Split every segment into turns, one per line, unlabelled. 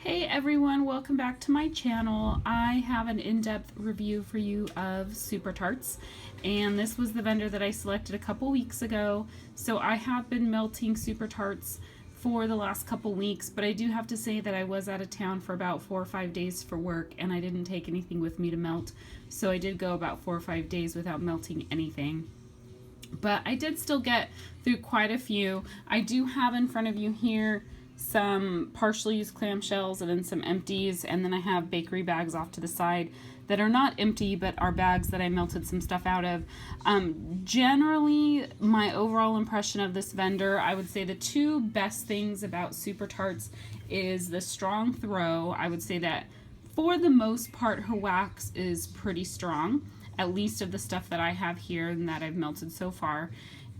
Hey everyone, welcome back to my channel. I have an in-depth review for you of Super Tarts, and this was the vendor that I selected a couple weeks ago. So I have been melting Super Tarts for the last couple weeks, but I do have to say that I was out of town for about 4 or 5 days for work, and I didn't take anything with me to melt. So I did go about 4 or 5 days without melting anything. But I did still get through quite a few. I do have in front of you here some partially used clamshells and then some empties, and then I have bakery bags off to the side that are not empty but are bags that I melted some stuff out of. Generally, my overall impression of this vendor, I would say the two best things about Super Tarts is the strong throw. I would say that for the most part her wax is pretty strong, at least of the stuff that I have here and that I've melted so far.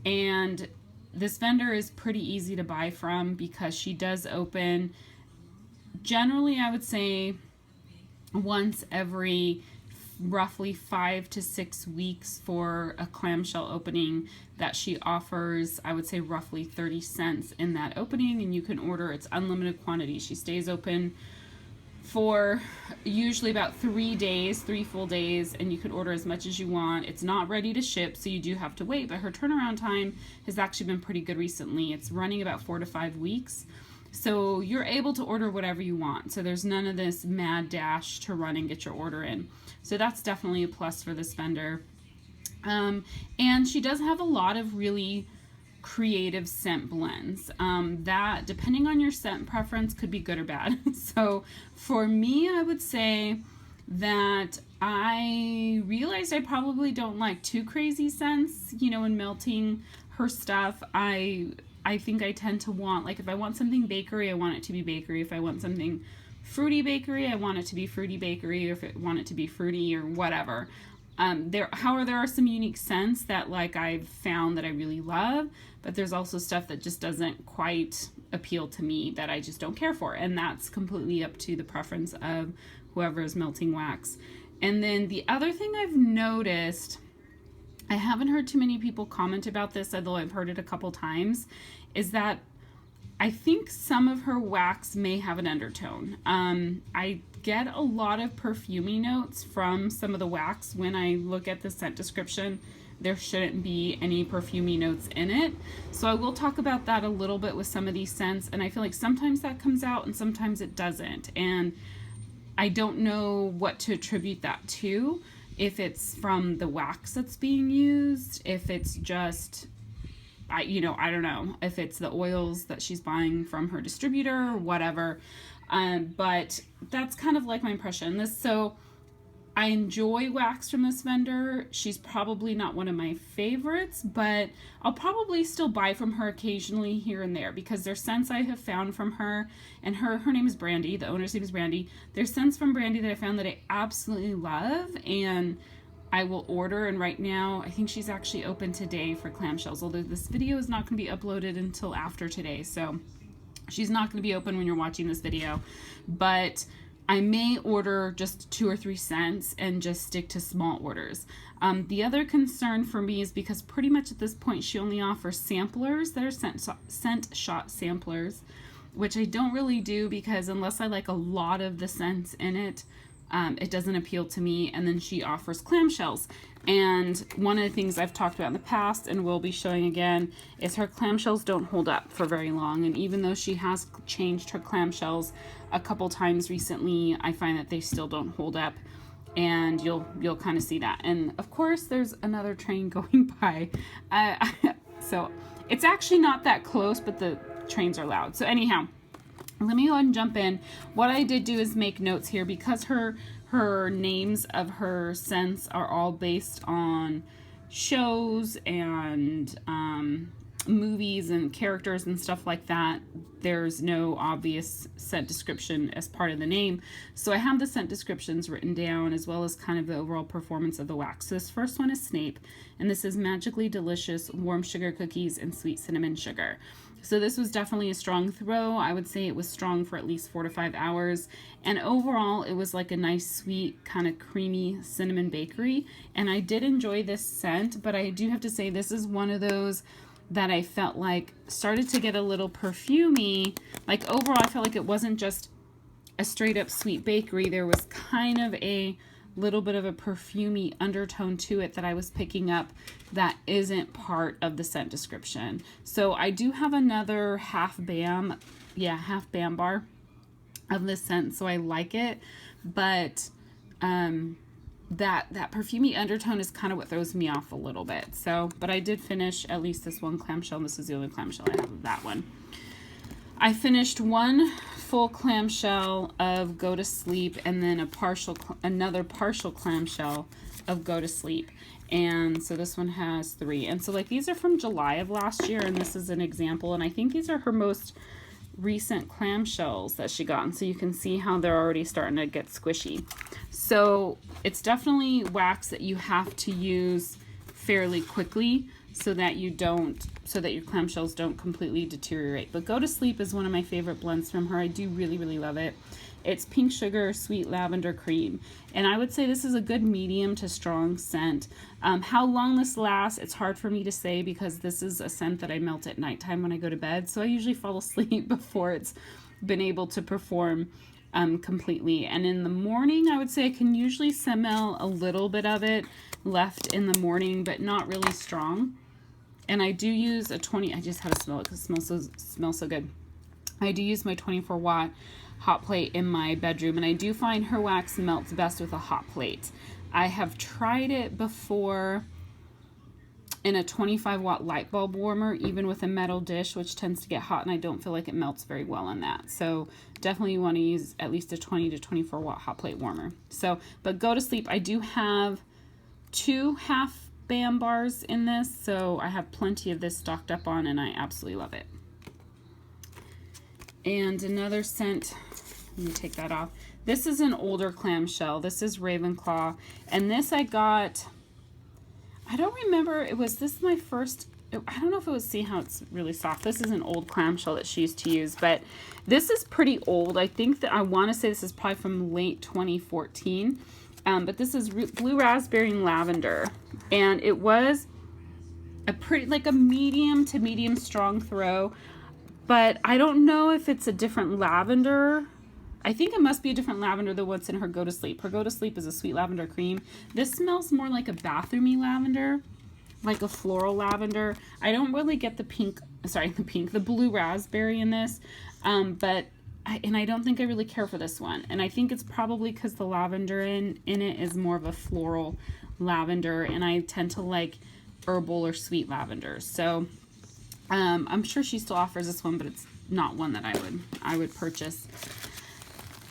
And this vendor is pretty easy to buy from because she does open, generally I would say once every roughly 5 to 6 weeks for a clamshell opening that she offers. I would say roughly 30 cents in that opening, and you can order, it's unlimited quantity. She stays open for usually about 3 days, 3 full days, and you can order as much as you want. It's not ready to ship, so you do have to wait, but her turnaround time has actually been pretty good recently. It's running about 4 to 5 weeks, so you're able to order whatever you want. So there's none of this mad dash to run and get your order in. So that's definitely a plus for this vendor. And she does have a lot of really creative scent blends that, depending on your scent preference, could be good or bad. So for me, I would say that I realized I probably don't like too crazy scents, in melting her stuff. I think I tend to want, like, if I want something bakery, I want it to be bakery. If I want something fruity bakery, I want it to be fruity bakery, or if I want it to be fruity or whatever. There are some unique scents that, like, I've found that I really love, but there's also stuff that just doesn't quite appeal to me, that I just don't care for, and that's completely up to the preference of whoever is melting wax. And then the other thing I've noticed, I haven't heard too many people comment about this, although I've heard it a couple times, is that I think some of her wax may have an undertone. I get a lot of perfumey notes from some of the wax. When I look at the scent description, there shouldn't be any perfumey notes in it. So I will talk about that a little bit with some of these scents, and I feel like sometimes that comes out and sometimes it doesn't. And I don't know what to attribute that to, if it's from the wax that's being used, if it's just, I don't know if it's the oils that she's buying from her distributor or whatever. But that's kind of like my impression. So I enjoy wax from this vendor. She's probably not one of my favorites, but I'll probably still buy from her occasionally here and there, because there's scents I have found from her, and her name is Brandy. The owner's name is Brandy. There's scents from Brandy that I found that I absolutely love, and I will order. And right now, I think she's actually open today for clamshells, although this video is not going to be uploaded until after today, so she's not going to be open when you're watching this video. But I may order just 2 or 3 scents and just stick to small orders. The other concern for me is because pretty much at this point she only offers samplers that are scent shot samplers, which I don't really do, because unless I like a lot of the scents in it, it doesn't appeal to me. And then she offers clamshells, and one of the things I've talked about in the past and will be showing again is her clamshells don't hold up for very long. And even though she has changed her clamshells a couple times recently, I find that they still don't hold up, and you'll kind of see that. And of course there's another train going by, so it's actually not that close, but the trains are loud. So anyhow, let me go ahead and jump in. What I did do is make notes here, because her names of her scents are all based on shows and movies and characters and stuff like that. There's no obvious scent description as part of the name. So I have the scent descriptions written down, as well as kind of the overall performance of the wax. So this first one is Snape, and this is magically delicious warm sugar cookies and sweet cinnamon sugar. So this was definitely a strong throw. I would say it was strong for at least 4 to 5 hours. And overall, it was like a nice, sweet, kind of creamy cinnamon bakery. And I did enjoy this scent, but I do have to say this is one of those that I felt like started to get a little perfumey. Like overall, I felt like it wasn't just a straight up sweet bakery, there was kind of a little bit of a perfumey undertone to it that I was picking up that isn't part of the scent description. So I do have another half BAM bar of this scent, so I like it, but that perfumey undertone is kind of what throws me off a little bit. So, but I did finish at least this one clamshell. This is the only clamshell I have of that one. I finished one full clamshell of Go to Sleep and then another partial clamshell of Go to Sleep. And so this one has 3. And so like these are from July of last year, and this is an example. And I think these are her most recent clamshells that she got. And so you can see how they're already starting to get squishy. So it's definitely wax that you have to use fairly quickly so that your clamshells don't completely deteriorate. But Go to Sleep is one of my favorite blends from her. I do really, really love it. It's pink sugar, sweet lavender cream. And I would say this is a good medium to strong scent. How long this lasts, it's hard for me to say because this is a scent that I melt at nighttime when I go to bed. So I usually fall asleep before it's been able to perform completely. And in the morning, I would say I can usually smell a little bit of it left in the morning, but not really strong. And I do use a 20, I just had to smell it because it smells so good. I do use my 24 watt hot plate in my bedroom, and I do find her wax melts best with a hot plate. I have tried it before in a 25 watt light bulb warmer, even with a metal dish, which tends to get hot, and I don't feel like it melts very well on that. So definitely you want to use at least a 20 to 24 watt hot plate warmer. So, but Go to Sleep, I do have 2 half BAM bars in this, so I have plenty of this stocked up on, and I absolutely love it. And another scent, let me take that off. This is an older clamshell. This is Ravenclaw, and this I got, I don't remember, was this my first, I don't know if it was, see how it's really soft. This is an old clamshell that she used to use, but this is pretty old. I think that I want to say this is probably from late 2014. But this is blue raspberry and lavender, and it was a pretty, like a medium to medium strong throw, but I don't know if it's a different lavender. I think it must be a different lavender than what's in her Go to Sleep. Her Go to Sleep is a sweet lavender cream. This smells more like a bathroomy lavender, like a floral lavender. I don't really get the blue raspberry in this, but I don't think I really care for this one. And I think it's probably because the lavender in it is more of a floral lavender, and I tend to like herbal or sweet lavenders. So I'm sure she still offers this one, but it's not one that I would purchase.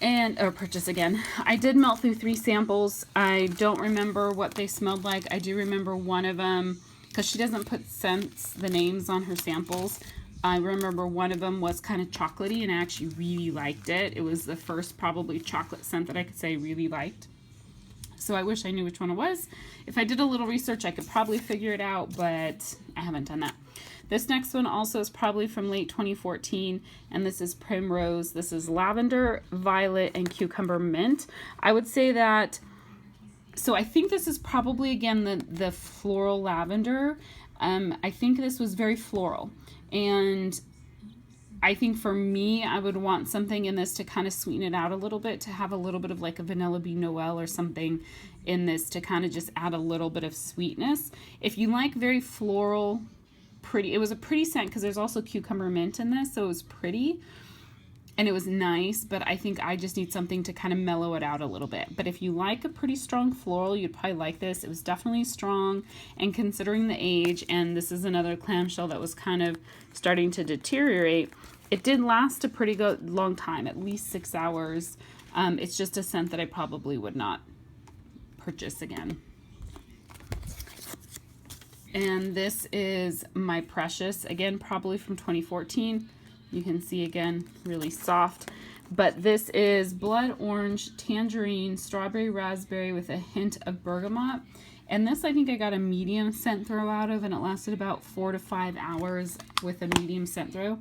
Or purchase again. I did melt through 3 samples. I don't remember what they smelled like. I do remember one of them, because she doesn't put the names on her samples. I remember one of them was kind of chocolatey, and I actually really liked it. It was the first probably chocolate scent that I could say I really liked. So I wish I knew which one it was. If I did a little research, I could probably figure it out, but I haven't done that. This next one also is probably from late 2014, and this is Primrose. This is lavender, violet, and cucumber mint. I would say that, so I think this is probably, again, the floral lavender. I think this was very floral. And I think for me, I would want something in this to kind of sweeten it out a little bit, to have a little bit of like a Vanilla Bean Noel or something in this to kind of just add a little bit of sweetness. If you like very floral, pretty, it was a pretty scent because there's also cucumber mint in this, so it was pretty. And it was nice, but I think I just need something to kind of mellow it out a little bit. But if you like a pretty strong floral, you'd probably like this. It was definitely strong, and considering the age, and this is another clamshell that was kind of starting to deteriorate, it did last a pretty long time, at least 6 hours. It's just a scent that I probably would not purchase again. And this is My Precious, again, probably from 2014. You can see again, really soft. But this is blood orange, tangerine, strawberry, raspberry with a hint of bergamot. And this I think I got a medium scent throw out of, and it lasted about 4 to 5 hours with a medium scent throw.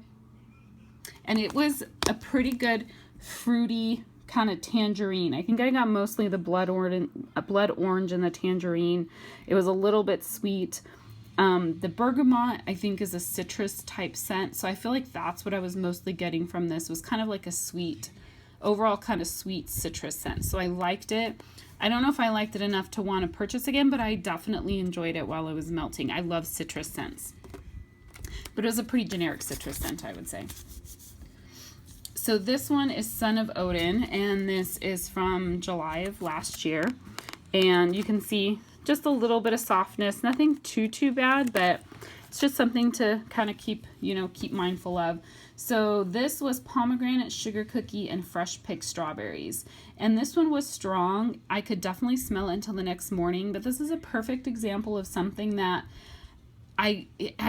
And it was a pretty good fruity kind of tangerine. I think I got mostly the blood orange and the tangerine. It was a little bit sweet. The bergamot, I think, is a citrus type scent, so I feel like that's what I was mostly getting from this, was kind of like a sweet overall kind of sweet citrus scent. So I liked it. I don't know if I liked it enough to want to purchase again, but I definitely enjoyed it while it was melting. I love citrus scents. But it was a pretty generic citrus scent, I would say. So this one is Son of Odin, and this is from July of last year. And you can see just a little bit of softness, nothing too bad, but it's just something to kind of keep mindful of. So this was pomegranate, sugar cookie, and fresh picked strawberries. And this one was strong. I could definitely smell it until the next morning, but this is a perfect example of something that I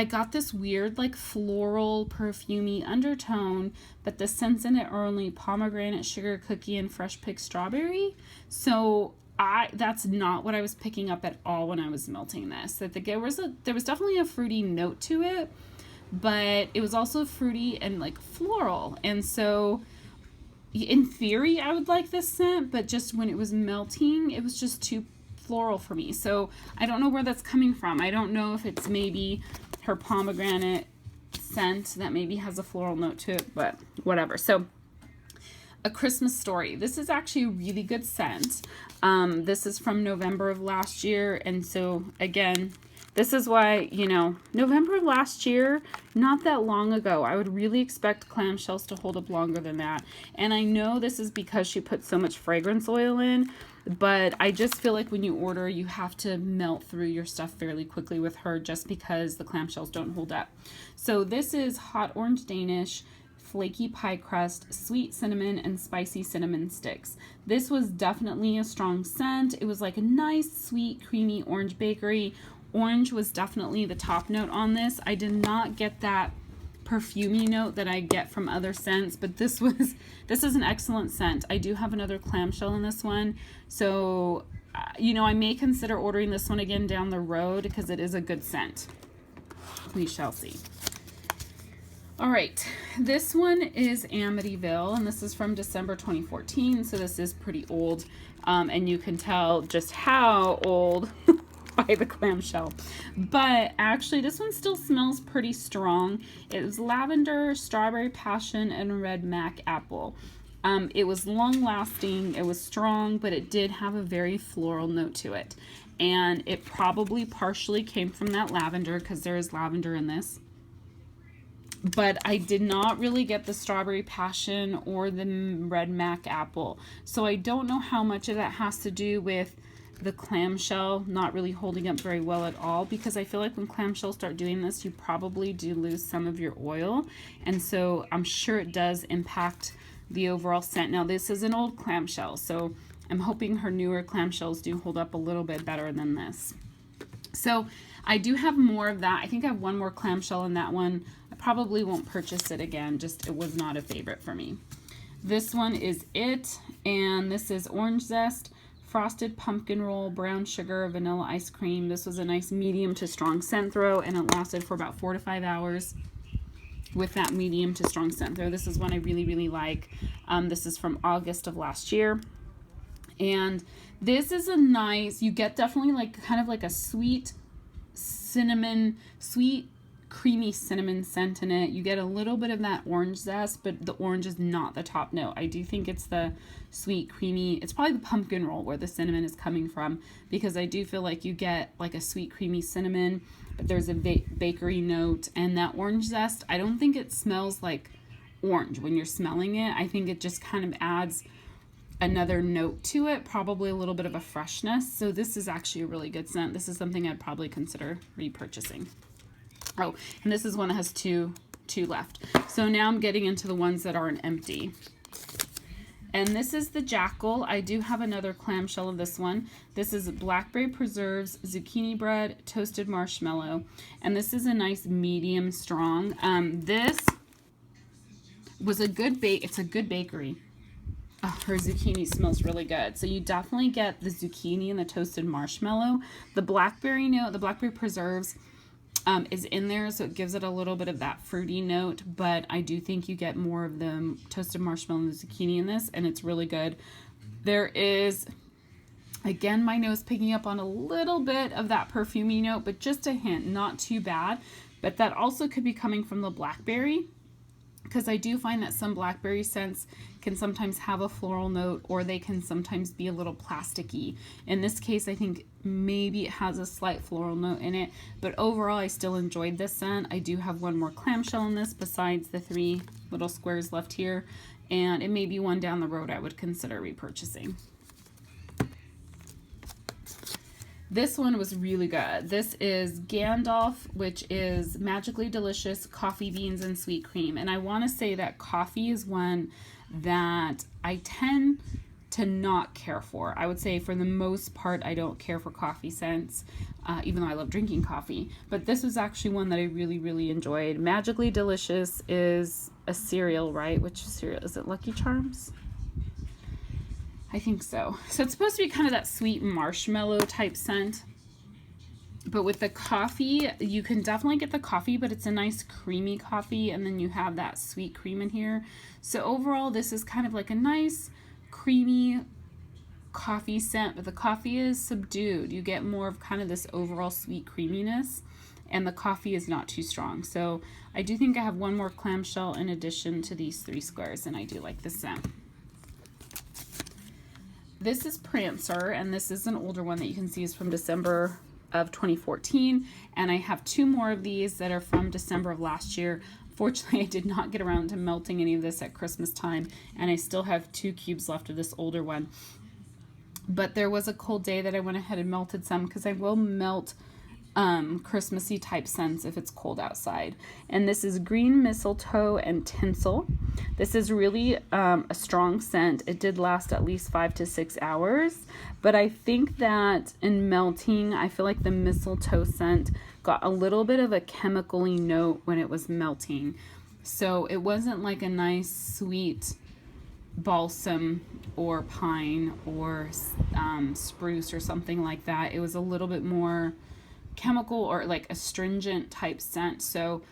got this weird like floral perfumey undertone, but the scents in it are only pomegranate, sugar cookie, and fresh picked strawberry. So that's not what I was picking up at all when I was melting this. There was definitely a fruity note to it, but it was also fruity and like floral. And so in theory I would like this scent, but just when it was melting, it was just too floral for me. So I don't know where that's coming from. I don't know if it's maybe her pomegranate scent that maybe has a floral note to it, but whatever. So A Christmas Story. This is actually a really good scent. This is from November of last year. And so again, this is why, November of last year, not that long ago, I would really expect clamshells to hold up longer than that. And I know this is because she put so much fragrance oil in, but I just feel like when you order, you have to melt through your stuff fairly quickly with her just because the clamshells don't hold up. So this is Hot Orange Danish, flaky pie crust, sweet cinnamon, and spicy cinnamon sticks. This was definitely a strong scent. It was like a nice, sweet, creamy orange bakery. Orange was definitely the top note on this. I did not get that perfumey note that I get from other scents, but this is an excellent scent. I do have another clamshell in this one, so I may consider ordering this one again down the road because it is a good scent. We shall see. All right, this one is Amityville, and this is from December 2014, so this is pretty old, and you can tell just how old by the clamshell. But actually, this one still smells pretty strong. It was lavender, strawberry passion, and red mac apple. It was long-lasting, it was strong, but it did have a very floral note to it. And it probably partially came from that lavender, because there is lavender in this. But I did not really get the strawberry passion or the red mac apple. So I don't know how much of that has to do with the clamshell not really holding up very well at all, because I feel like when clamshells start doing this, you probably do lose some of your oil. And so I'm sure it does impact the overall scent. Now this is an old clamshell, so I'm hoping her newer clamshells do hold up a little bit better than this. So I do have more of that. I think I have one more clamshell in that one. I probably won't purchase it again, just it was not a favorite for me. This one is it, and this is orange zest, frosted pumpkin roll, brown sugar, vanilla ice cream. This was a nice medium to strong scent throw, and it lasted for about 4 to 5 hours with that medium to strong scent throw. This is one I really like. This is from August of last year, and this is a nice, you get definitely like kind of like a sweet cinnamon, sweet creamy cinnamon scent in it. You get a little bit of that orange zest, but the orange is not the top note. I do think it's the sweet creamy, it's probably the pumpkin roll where the cinnamon is coming from, because I do feel like you get like a sweet creamy cinnamon, but there's a bakery note, and that orange zest, I don't think it smells like orange when you're smelling it. I think it just kind of adds another note to it, probably a little bit of a freshness. So this is actually a really good scent. This is something I'd probably consider repurchasing. Oh, and this is one that has two left. So now I'm getting into the ones that aren't empty. And this is the Jackal. I do have another clamshell of this one. This is blackberry preserves, zucchini bread, toasted marshmallow. And this is a nice medium strong. This was a good it's a good bakery. Oh, her zucchini smells really good. So you definitely get the zucchini and the toasted marshmallow. The blackberry note, the blackberry preserves is in there, so it gives it a little bit of that fruity note, but I do think you get more of the toasted marshmallow and the zucchini in this, and it's really good. There is, again, my nose picking up on a little bit of that perfumey note, but just a hint, not too bad. But that also could be coming from the blackberry, because I do find that some blackberry scents can sometimes have a floral note, or they can sometimes be a little plasticky. In this case, I think maybe it has a slight floral note in it, but overall I still enjoyed this scent. I do have one more clamshell in this besides the 3 little squares left here, and it may be one down the road I would consider repurchasing. This one was really good. This is Gandalf, which is Magically Delicious Coffee Beans and Sweet Cream. And I want to say that coffee is one that I tend to not care for. I would say for the most part, I don't care for coffee scents, even though I love drinking coffee. But this was actually one that I really, really enjoyed. Magically Delicious is a cereal, right? Which cereal? Is it Lucky Charms? I think so. So it's supposed to be kind of that sweet marshmallow type scent. But with the coffee, you can definitely get the coffee, but it's a nice creamy coffee, and then you have that sweet cream in here. So overall, this is kind of like a nice creamy coffee scent, but the coffee is subdued. You get more of kind of this overall sweet creaminess, and the coffee is not too strong. So I do think I have one more clamshell in addition to these 3 squares, and I do like this scent. This is Prancer, and this is an older one that you can see is from December of 2014, and I have 2 more of these that are from December of last year. Fortunately, I did not get around to melting any of this at Christmas time, and I still have 2 cubes left of this older one. But there was a cold day that I went ahead and melted some, because I will melt Christmassy type scents if it's cold outside. And this is Green Mistletoe and Tinsel. This is really a strong scent. It did last at least 5 to 6 hours, but I think that in melting, I feel like the mistletoe scent got a little bit of a chemical-y note when it was melting. So it wasn't like a nice sweet balsam or pine or spruce or something like that. It was a little bit more chemical or like astringent type scent. So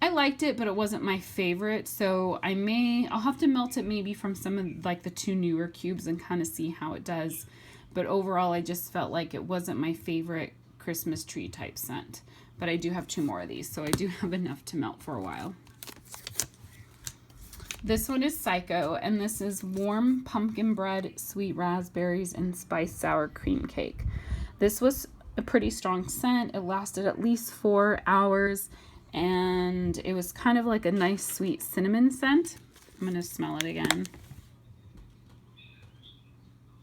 I liked it, but it wasn't my favorite. So I'll have to melt it maybe from some of like the 2 newer cubes and kind of see how it does. But overall, I just felt like it wasn't my favorite Christmas tree type scent. But I do have 2 more of these, so I do have enough to melt for a while. This one is Psycho, and this is Warm Pumpkin Bread, Sweet Raspberries, and Spiced Sour Cream Cake. This was a pretty strong scent. It lasted at least 4 hours, and it was kind of like a nice sweet cinnamon scent. I'm going to smell it again.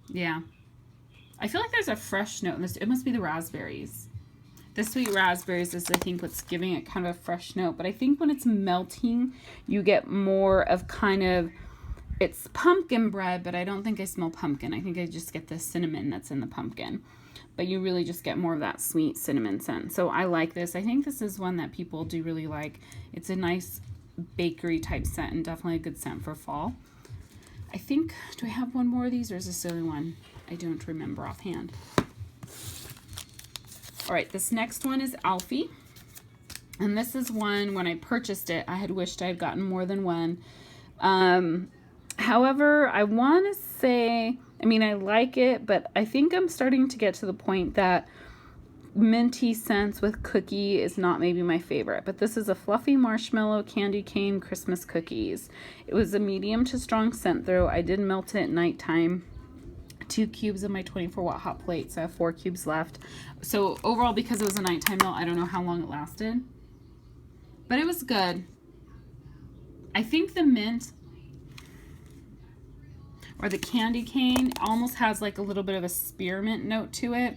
Yeah. I feel like there's a fresh note in this. It must be the raspberries. The sweet raspberries is, I think, what's giving it kind of a fresh note. But I think when it's melting, you get more of kind of, it's pumpkin bread, but I don't think I smell pumpkin. I think I just get the cinnamon that's in the pumpkin. But you really just get more of that sweet cinnamon scent. So I like this. I think this is one that people do really like. It's a nice bakery type scent and definitely a good scent for fall. I think, do I have one more of these, or is this the only one? I don't remember offhand. All right, this next one is Alfie. And this is one, when I purchased it, I had wished I had gotten more than one. However, I want to say, I mean, I like it, but I think I'm starting to get to the point that minty scents with cookie is not maybe my favorite. But this is a fluffy marshmallow candy cane Christmas cookies. It was a medium to strong scent throw. I did melt it at nighttime. 2 cubes of my 24-watt hot plate, so I have 4 cubes left. So overall, because it was a nighttime melt, I don't know how long it lasted, but it was good. I think the mint or the candy cane almost has like a little bit of a spearmint note to it,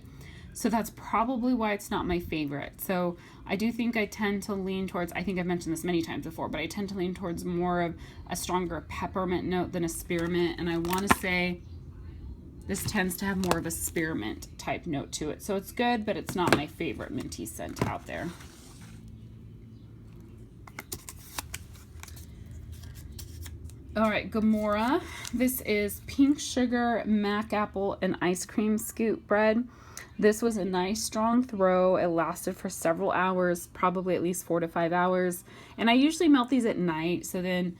so that's probably why it's not my favorite. So I do think I tend to lean towards, I think I've mentioned this many times before, but I tend to lean towards more of a stronger peppermint note than a spearmint, and I want to say this tends to have more of a spearmint type note to it. So it's good, but it's not my favorite minty scent out there. All right, Gamora. This is Pink Sugar, Mac Apple, and Ice Cream Scoop Bread. This was a nice strong throw. It lasted for several hours, probably at least 4 to 5 hours. And I usually melt these at night, so then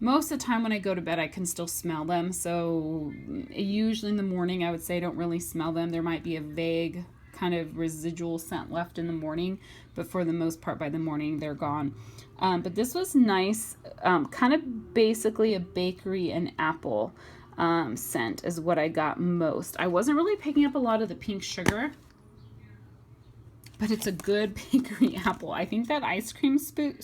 most of the time when I go to bed, I can still smell them. So usually in the morning, I would say I don't really smell them. There might be a vague kind of residual scent left in the morning, but for the most part, by the morning, they're gone. But this was nice, kind of basically a bakery and apple scent is what I got most. I wasn't really picking up a lot of the pink sugar, but it's a good bakery apple. I think that ice cream scoop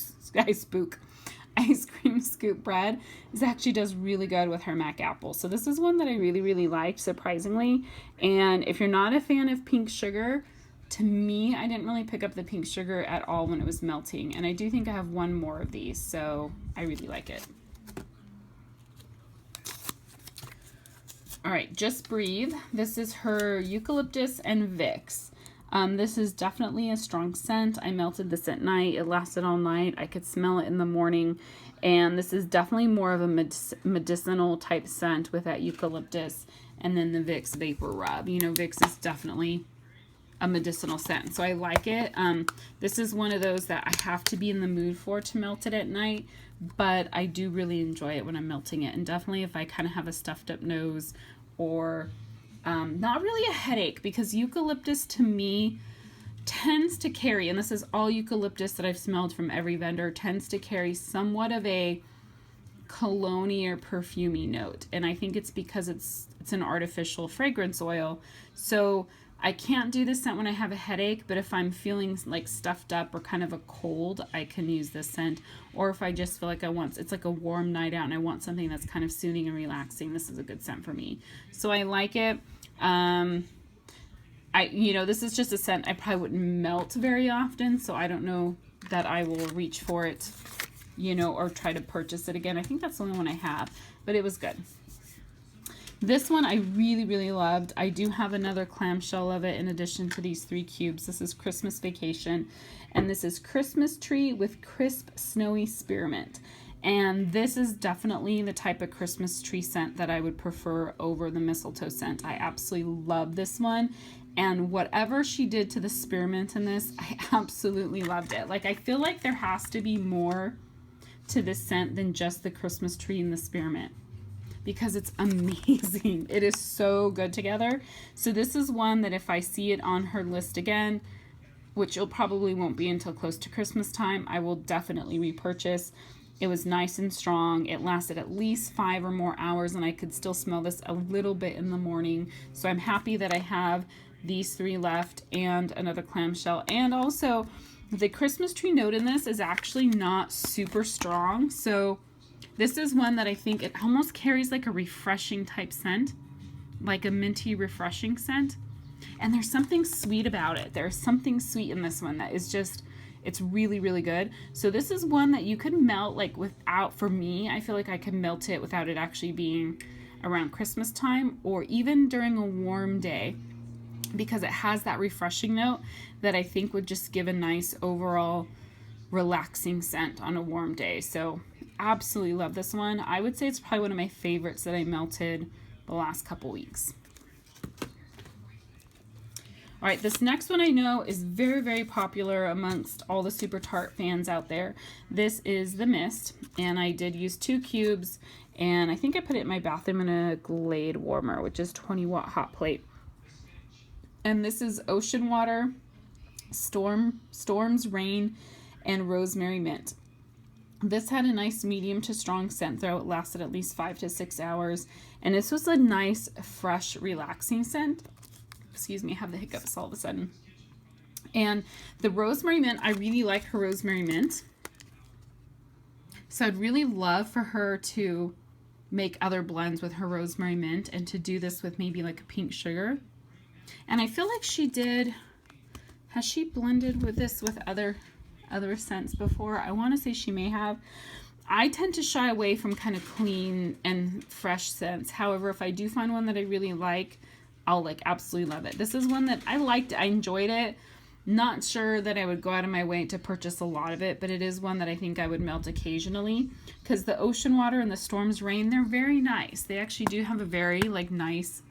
bread actually does really good with her Mac apple. So this is one that I really, really liked, surprisingly. And if you're not a fan of pink sugar, to me, I didn't really pick up the pink sugar at all when it was melting. And I do think I have one more of these, so I really like it. All right, Just Breathe. This is her eucalyptus and Vicks. This is definitely a strong scent. I melted this at night. It lasted all night. I could smell it in the morning. And this is definitely more of a medicinal type scent with that eucalyptus and then the Vicks Vapor Rub. You know, Vicks is definitely a medicinal scent, so I like it. This is one of those that I have to be in the mood for to melt it at night, but I do really enjoy it when I'm melting it. And definitely if I kind of have a stuffed up nose or not really a headache, because eucalyptus to me tends to carry, and this is all eucalyptus that I've smelled from every vendor, tends to carry somewhat of a cologne or perfumey note. And I think it's because it's an artificial fragrance oil. So I can't do this scent when I have a headache, but if I'm feeling like stuffed up or kind of a cold, I can use this scent. Or if I just feel like it's like a warm night out and I want something that's kind of soothing and relaxing, this is a good scent for me. So I like it. This is just a scent I probably wouldn't melt very often, so I don't know that I will reach for it, or try to purchase it again. I think that's the only one I have, but it was good. This one I really, really loved. I do have another clamshell of it in addition to these 3 cubes. This is Christmas Vacation, and this is Christmas Tree with Crisp Snowy Spearmint. And this is definitely the type of Christmas tree scent that I would prefer over the mistletoe scent. I absolutely love this one. And whatever she did to the spearmint in this, I absolutely loved it. Like, I feel like there has to be more to this scent than just the Christmas tree and the spearmint, because it's amazing. It is so good together. So this is one that if I see it on her list again, which it probably won't be until close to Christmas time, I will definitely repurchase. It was nice and strong. It lasted at least 5 or more hours, and I could still smell this a little bit in the morning. So I'm happy that I have these 3 left and another clamshell. And also, the Christmas tree note in this is actually not super strong. So this is one that I think it almost carries like a refreshing type scent, like a minty refreshing scent. And there's something sweet about it. There's something sweet in this one that is just, it's really, really good. So this is one that you could melt like without, for me, I feel like I could melt it without it actually being around Christmas time or even during a warm day, because it has that refreshing note that I think would just give a nice overall relaxing scent on a warm day. So absolutely love this one. I would say it's probably one of my favorites that I melted the last couple weeks. All right, this next one I know is very, very popular amongst all the Super Tart fans out there. This is the Mist, and I did use 2 cubes, and I think I put it in my bathroom in a Glade warmer, which is 20-watt hot plate. And this is Ocean Water, Storms Rain, and Rosemary Mint. This had a nice medium to strong scent, though it lasted at least 5 to 6 hours, and this was a nice, fresh, relaxing scent. Excuse me, I have the hiccups all of a sudden. And the Rosemary Mint, I really like her Rosemary Mint. So I'd really love for her to make other blends with her Rosemary Mint and to do this with maybe like a pink sugar. And I feel like she did, has she blended with this with other scents before? I want to say she may have. I tend to shy away from kind of clean and fresh scents. However, if I do find one that I really like, I'll like absolutely love it. This is one that I liked. I enjoyed it. Not sure that I would go out of my way to purchase a lot of it, but it is one that I think I would melt occasionally, because the Ocean Water and the Storms Rain, they're very nice. They actually do have a very like nice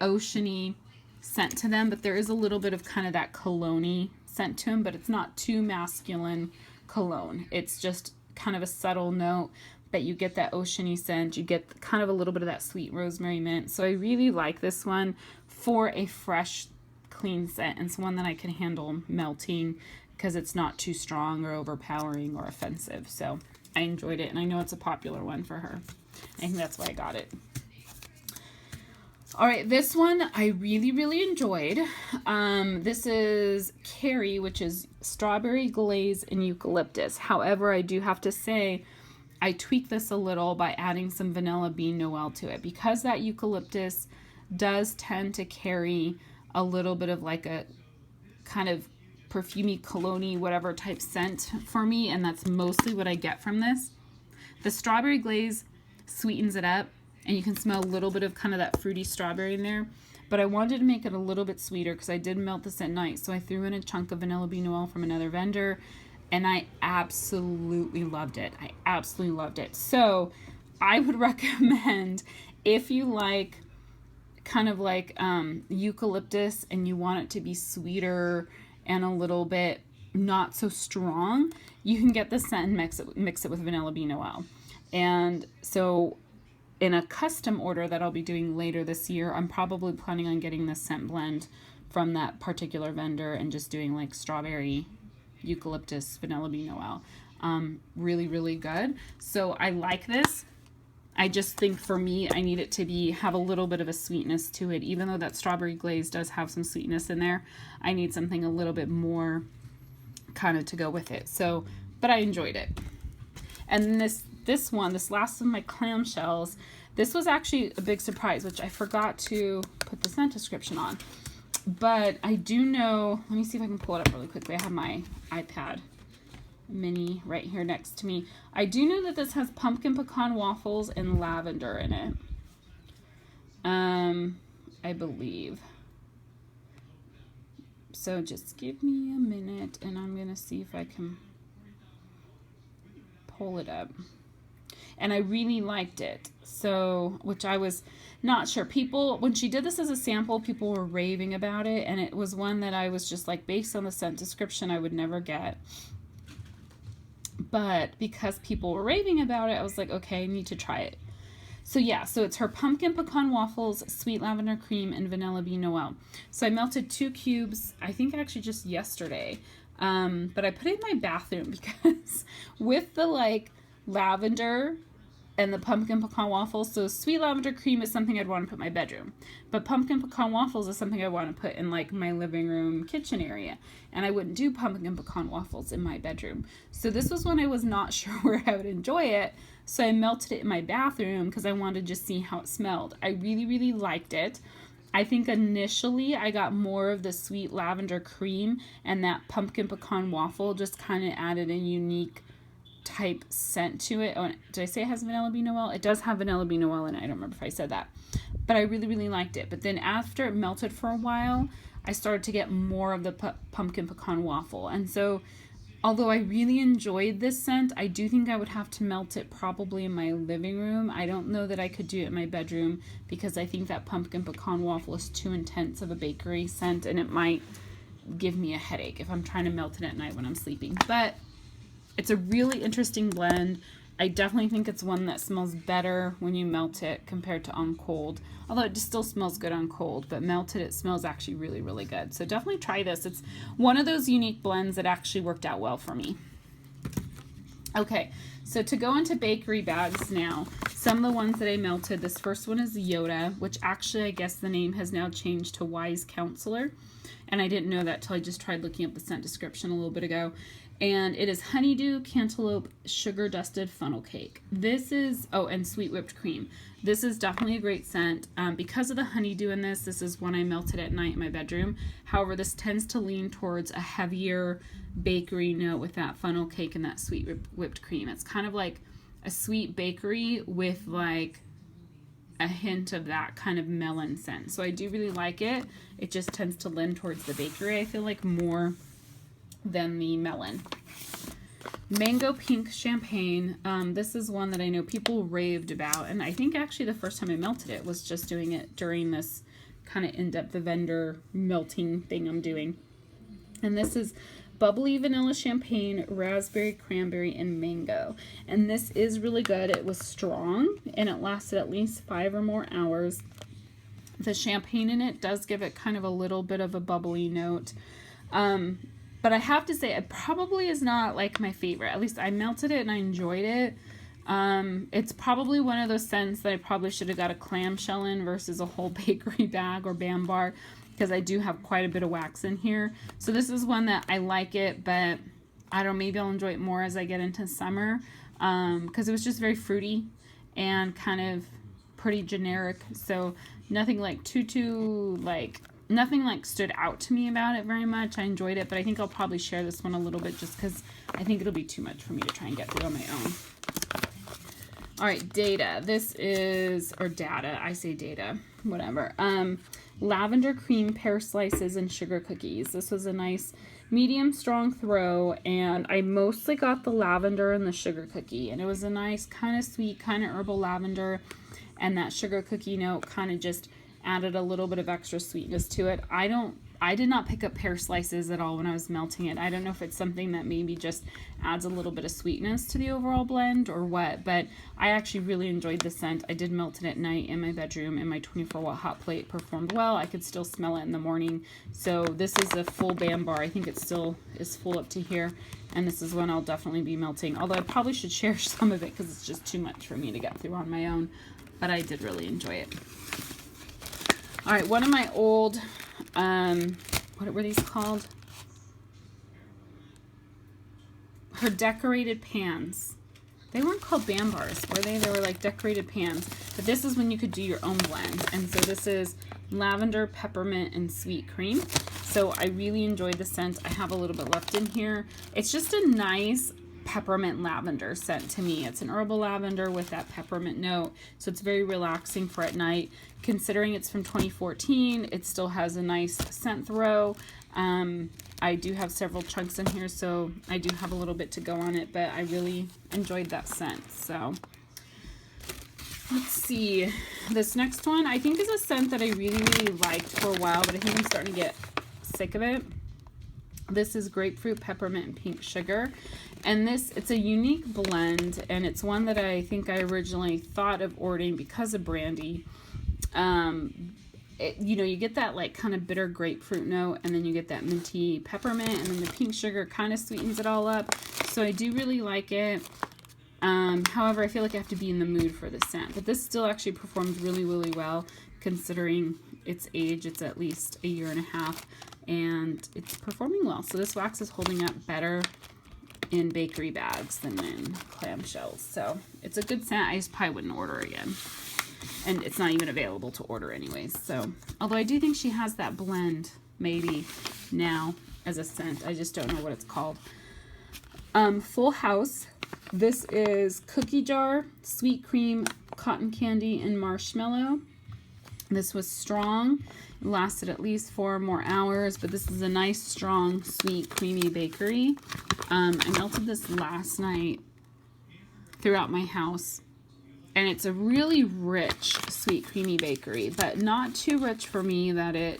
oceany scent to them, but there is a little bit of kind of that cologne-y scent to them, but it's not too masculine cologne. It's just kind of a subtle note, but you get that oceany scent. You get kind of a little bit of that sweet rosemary mint. So I really like this one for a fresh, clean scent, and it's one that I can handle melting because it's not too strong or overpowering or offensive. So I enjoyed it, and I know it's a popular one for her. I think that's why I got it. All right, this one I really, really enjoyed. This is Carrie, which is strawberry glaze and eucalyptus. However, I do have to say I tweaked this a little by adding some vanilla bean noel to it, because that eucalyptus does tend to carry a little bit of like a kind of perfumey, cologne-y, whatever type scent for me, and that's mostly what I get from this. The strawberry glaze sweetens it up, and you can smell a little bit of kind of that fruity strawberry in there. But I wanted to make it a little bit sweeter because I did melt this at night. So I threw in a chunk of vanilla bean noel from another vendor, and I absolutely loved it. I absolutely loved it. So I would recommend, if you like kind of like eucalyptus and you want it to be sweeter and a little bit not so strong, you can get this scent and mix it with vanilla bean noel. And so in a custom order that I'll be doing later this year, I'm probably planning on getting this scent blend from that particular vendor and just doing like strawberry, eucalyptus, vanilla bean noel. Really, really good. So I like this. I just think for me, I need it to have a little bit of a sweetness to it. Even though that strawberry glaze does have some sweetness in there, I need something a little bit more kind of to go with it. So, but I enjoyed it. And this last of my clamshells, this was actually a big surprise, which I forgot to put the scent description on. But I do know, let me see if I can pull it up really quickly. I have my iPad mini right here next to me. I do know that this has pumpkin pecan waffles and lavender in it. I believe. So just give me a minute and I'm going to see if I can pull it up. And I really liked it. So, which I was not sure. People, when she did this as a sample, people were raving about it. And it was one that I was just like, based on the scent description, I would never get. But because people were raving about it, I was like, okay, I need to try it. So yeah, so it's her pumpkin pecan waffles, sweet lavender cream, and vanilla bean noel. So I melted 2 cubes, I think actually just yesterday. But I put it in my bathroom because with the like lavender and the pumpkin pecan waffles, so sweet lavender cream is something I'd want to put in my bedroom, but pumpkin pecan waffles is something I want to put in like my living room kitchen area, and I wouldn't do pumpkin pecan waffles in my bedroom. So this was when I was not sure where I would enjoy it, so I melted it in my bathroom because I wanted to just see how it smelled. I really, really liked it. I think initially I got more of the sweet lavender cream, and that pumpkin pecan waffle just kind of added a unique type scent to it. Oh, did I say it has vanilla bean noel? It does have vanilla bean noel in it. I don't remember if I said that. But I really, really liked it. But then after it melted for a while, I started to get more of the pumpkin pecan waffle. And so, although I really enjoyed this scent, I do think I would have to melt it probably in my living room. I don't know that I could do it in my bedroom because I think that pumpkin pecan waffle is too intense of a bakery scent, and it might give me a headache if I'm trying to melt it at night when I'm sleeping. But it's a really interesting blend. I definitely think it's one that smells better when you melt it compared to on cold. Although it just still smells good on cold, but melted it smells actually really, really good. So definitely try this. It's one of those unique blends that actually worked out well for me. Okay, so to go into bakery bags now, some of the ones that I melted, this first one is Yoda, which actually I guess the name has now changed to Wise Counselor. And I didn't know that till I just tried looking up the scent description a little bit ago. And it is honeydew, cantaloupe, sugar dusted funnel cake. This is, oh, and sweet whipped cream. This is definitely a great scent. Because of the honeydew in this, this is one I melted at night in my bedroom. However, this tends to lean towards a heavier bakery note with that funnel cake and that sweet whipped cream. It's kind of like a sweet bakery with like a hint of that kind of melon scent. So I do really like it. It just tends to lean towards the bakery, I feel like, more than the melon. Mango pink champagne. This is one that I know people raved about, and I think actually the first time I melted it was just doing it during this kind of in-depth vendor melting thing I'm doing. And this is bubbly vanilla champagne, raspberry, cranberry, and mango. And this is really good. It was strong and it lasted at least 5 or more hours. The champagne in it does give it kind of a little bit of a bubbly note. But I have to say, it probably is not like my favorite. At least I melted it and I enjoyed it. It's probably one of those scents that I probably should have got a clamshell in versus a whole bakery bag or Bam Bar, because I do have quite a bit of wax in here. So this is one that I like it, but I don't know, maybe I'll enjoy it more as I get into summer, because it was just very fruity and kind of pretty generic. So nothing like nothing like stood out to me about it very much. I enjoyed it, but I think I'll probably share this one a little bit just because I think it'll be too much for me to try and get through on my own. All right, Data. This is, or Data, I say Data, whatever. Lavender cream pear slices and sugar cookies. This was a nice medium strong throw, and I mostly got the lavender and the sugar cookie, and it was a nice kind of sweet, kind of herbal lavender, and that sugar cookie note kind of just added a little bit of extra sweetness to it. I did not pick up pear slices at all when I was melting it. I don't know if it's something that maybe just adds a little bit of sweetness to the overall blend or what, but I actually really enjoyed the scent. I did melt it at night in my bedroom, and my 24-watt hot plate performed well. I could still smell it in the morning. So this is a full Bam Bar. I think it still is full up to here, and this is one I'll definitely be melting, although I probably should share some of it because it's just too much for me to get through on my own, but I did really enjoy it. All right, one of my old, what were these called? Her decorated pans. They weren't called Bam Bars, were they? They were like decorated pans. But this is when you could do your own blend. And so this is lavender, peppermint, and sweet cream. So I really enjoyed the scent. I have a little bit left in here. It's just a nice peppermint lavender scent to me. It's an herbal lavender with that peppermint note, so it's very relaxing for at night. Considering it's from 2014, it still has a nice scent throw. I do have several chunks in here, so I do have a little bit to go on it, but I really enjoyed that scent. So let's see, this next one I think is a scent that I really liked for a while, but I think I'm starting to get sick of it. This is grapefruit, peppermint, and pink sugar. And it's a unique blend, and it's one that I think I originally thought of ordering because of Brandy. You get that like kind of bitter grapefruit note, and then you get that minty peppermint, and then the pink sugar kind of sweetens it all up. So I do really like it. However, I feel like I have to be in the mood for the scent. But this still actually performs really, really well considering its age. It's at least a year and a half, and it's performing well. So this wax is holding up better in bakery bags than in clamshells. So it's a good scent. I just probably wouldn't order again. And it's not even available to order anyways. So, although I do think she has that blend maybe now as a scent. I just don't know what it's called. Full House. This is cookie jar, sweet cream, cotton candy, and marshmallow. This was strong. It lasted at least 4 more hours, but this is a nice, strong, sweet, creamy bakery. I melted this last night throughout my house, and it's a really rich, sweet, creamy bakery, but not too rich for me that it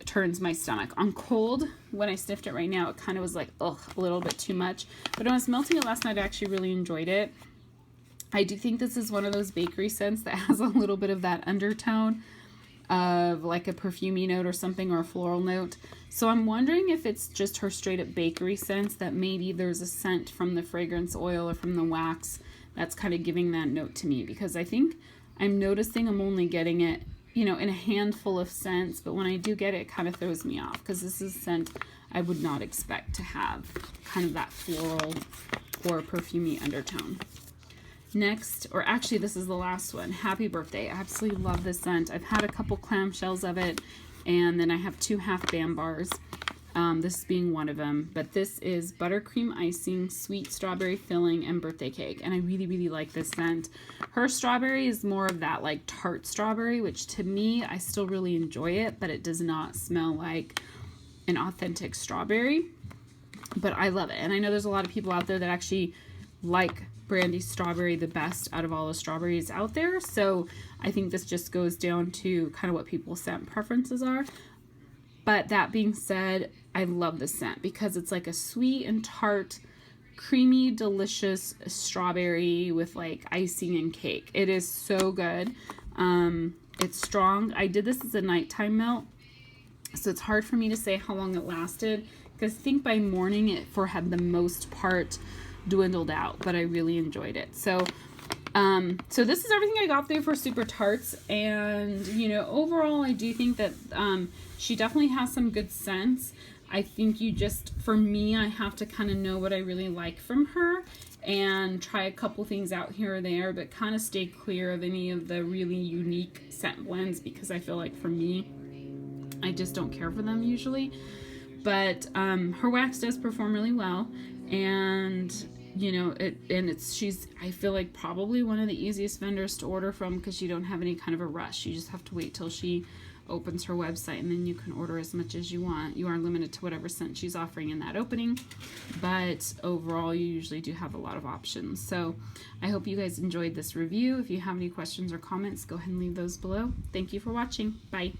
turns my stomach. On cold, when I sniffed it right now, it kind of was like, ugh, a little bit too much. But when I was melting it last night, I actually really enjoyed it. I do think this is one of those bakery scents that has a little bit of that undertone of like a perfumey note or something, or a floral note. So I'm wondering if it's just her straight up bakery scents, that maybe there's a scent from the fragrance oil or from the wax that's kind of giving that note to me, because I think I'm noticing I'm only getting it, in a handful of scents, but when I do get it, it kind of throws me off, because this is a scent I would not expect to have kind of that floral or perfumey undertone. Next, or actually this is the last one, Happy Birthday. I absolutely love this scent. I've had a couple clamshells of it, and then I have 2 half Bam Bars, this being one of them. But this is buttercream icing, sweet strawberry filling, and birthday cake, and I really, really like this scent. Her strawberry is more of that like tart strawberry, which to me, I still really enjoy it, but it does not smell like an authentic strawberry. But I love it, and I know there's a lot of people out there that actually like Brandy's strawberry the best out of all the strawberries out there. So I think this just goes down to kind of what people's scent preferences are. But that being said, I love this scent because it's like a sweet and tart, creamy, delicious strawberry with like icing and cake. It is so good. It's strong. I did this as a nighttime melt, so it's hard for me to say how long it lasted because I think by morning it had the most part dwindled out, but I really enjoyed it. So so this is everything I got through for Super Tarts, and you know, overall I do think that she definitely has some good scents. I think you just, for me, I have to kind of know what I really like from her and try a couple things out here or there, but kind of stay clear of any of the really unique scent blends, because I feel like for me, I just don't care for them usually. But her wax does perform really well, and you know, she's, I feel like, probably one of the easiest vendors to order from, because you don't have any kind of a rush. You just have to wait till she opens her website, and then you can order as much as you want. You are limited to whatever scent she's offering in that opening, but overall you usually do have a lot of options. So I hope you guys enjoyed this review. If you have any questions or comments, go ahead and leave those below. Thank you for watching. Bye.